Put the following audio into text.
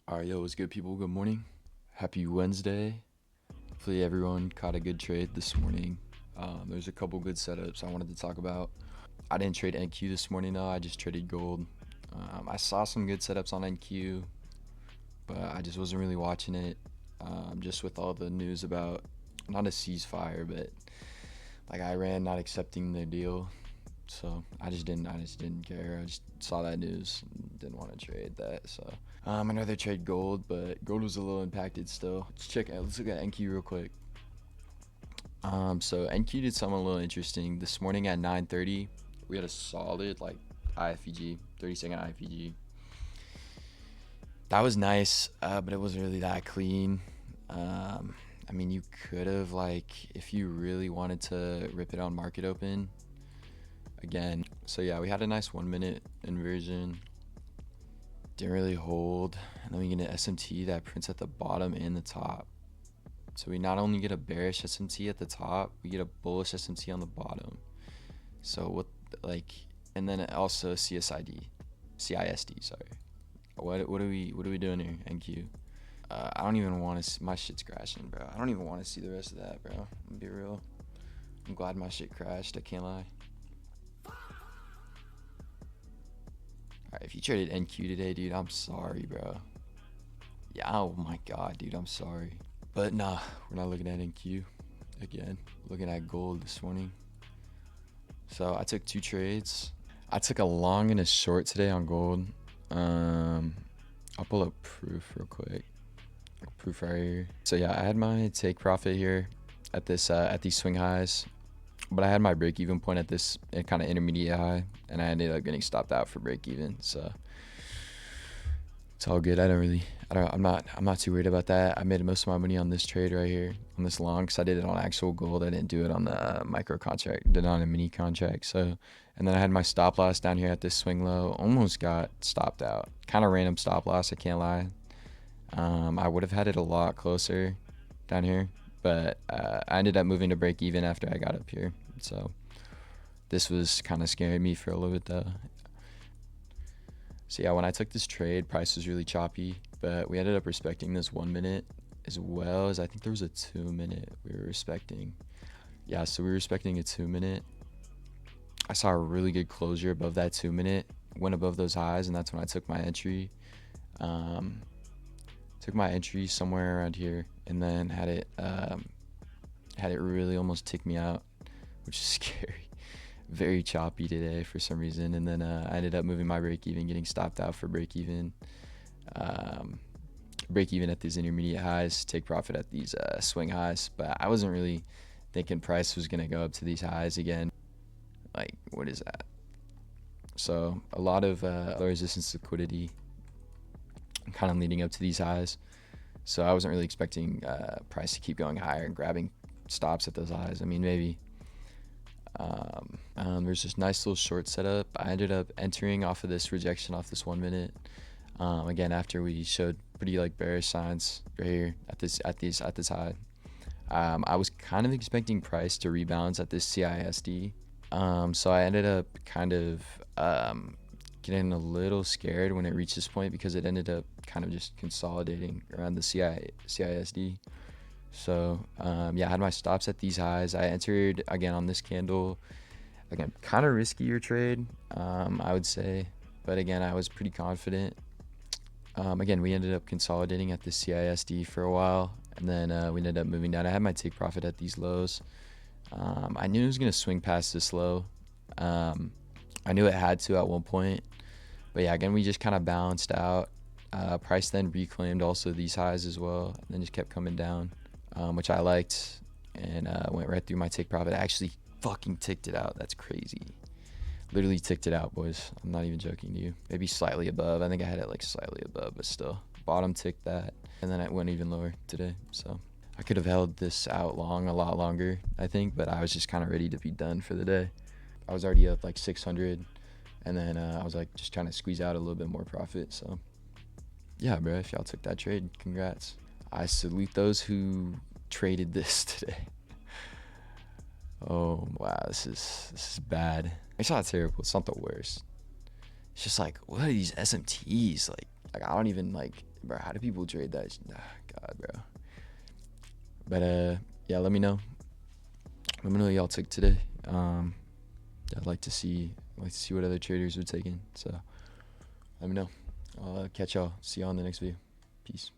All right, yo, what's good, people? Good morning. Happy Wednesday. Hopefully, everyone caught a good trade this morning. There's a couple good setups I wanted to talk about. I didn't trade NQ this morning, though. I just traded gold. I saw some good setups on NQ, but I just wasn't really watching it. Just with all the news about not a ceasefire, but like Iran not accepting the deal. So I just didn't care. I just saw that news and didn't want to trade that. So I'd rather trade gold, but gold was a little impacted still. Let's look at NQ real quick. So NQ did something a little interesting. This morning at 9:30, we had a solid like IFEG, 30-second IFEG. That was nice, but it wasn't really that clean. I mean, you could have, like, if you really wanted to rip it on market open again. So yeah, we had a nice 1 minute inversion. Didn't really hold. And then we get an SMT that prints at the bottom and the top. So we not only get a bearish SMT at the top, we get a bullish SMT on the bottom. So what, like, and then also CISD, sorry. What are we doing here, NQ? I don't even want to. My shit's crashing, bro. I don't even want to see the rest of that, bro. I'm gonna be real. I'm glad my shit crashed. I can't lie. Alright, if you traded NQ today, dude, I'm sorry, bro. Yeah, oh my god, dude, I'm sorry. But nah, we're not looking at NQ again. We're looking at gold this morning. So I took 2 trades. I took a long and a short today on gold. I'll pull up proof real quick. Proof right here. So yeah, I had my take profit here at this at these swing highs, but I had my break even point at this kind of intermediate high, and I ended up getting stopped out for break even. So it's all good. I'm not too worried about that. I made most of my money on this trade right here, on this long, because I did it on actual gold. I didn't do it on the micro contract. Did it on a mini contract. So, and then I had my stop loss down here at this swing low. Almost got stopped out. Kind of random stop loss, I can't lie. I would have had it a lot closer down here, but I ended up moving to break even after I got up here. So this was kind of scaring me for a little bit though. So yeah, when I took this trade, price was really choppy, but we ended up respecting this 1 minute as well as I think there was a 2 minute we were respecting. Yeah, so we were respecting a 2 minute. I saw a really good closure above that 2 minute, went above those highs, and that's when I took my entry. Took my entry somewhere around here, and then had it really almost tick me out, which is scary. Very choppy today for some reason, and then I ended up moving my break even, getting stopped out for break even. Break even at these intermediate highs, take profit at these swing highs, but I wasn't really thinking price was gonna go up to these highs again. Like, what is that? So a lot of low resistance liquidity kind of leading up to these highs. So I wasn't really expecting price to keep going higher and grabbing stops at those highs. I mean, maybe. There's this nice little short setup. I ended up entering off of this rejection off this 1 minute. Again, after we showed pretty like bearish signs right here at this high. I was kind of expecting price to rebalance at this CISD. So I ended up kind of getting a little scared when it reached this point, because it ended up kind of just consolidating around the CISD. So yeah, I had my stops at these highs. I entered again on this candle. Again, kind of riskier trade, I would say, but again, I was pretty confident. Again, we ended up consolidating at the CISD for a while, and then we ended up moving down. I had my take profit at these lows. I knew it was gonna swing past this low. I knew it had to at one point, but yeah, again, we just kind of balanced out. Price then reclaimed also these highs as well, and then just kept coming down, which I liked, and went right through my take profit. I actually fucking ticked it out. That's crazy. Literally ticked it out, boys. I'm not even joking to you. Maybe slightly above. I think I had it like slightly above, but still. Bottom ticked that, and then it went even lower today. So I could have held this out long, a lot longer, I think, but I was just kind of ready to be done for the day. I was already up like 600, and then I was like just trying to squeeze out a little bit more profit. So yeah, bro, if y'all took that trade, congrats. I salute those who traded this today. Oh wow, this is bad. It's not terrible. It's not the worst. It's just like, what are these SMTs like? I don't even like. bro, how do people trade that? God, bro. But yeah, let me know. Let me know what y'all took today. I'd like to see what other traders were taking. So let me know. I'll catch y'all. See y'all in the next video. Peace.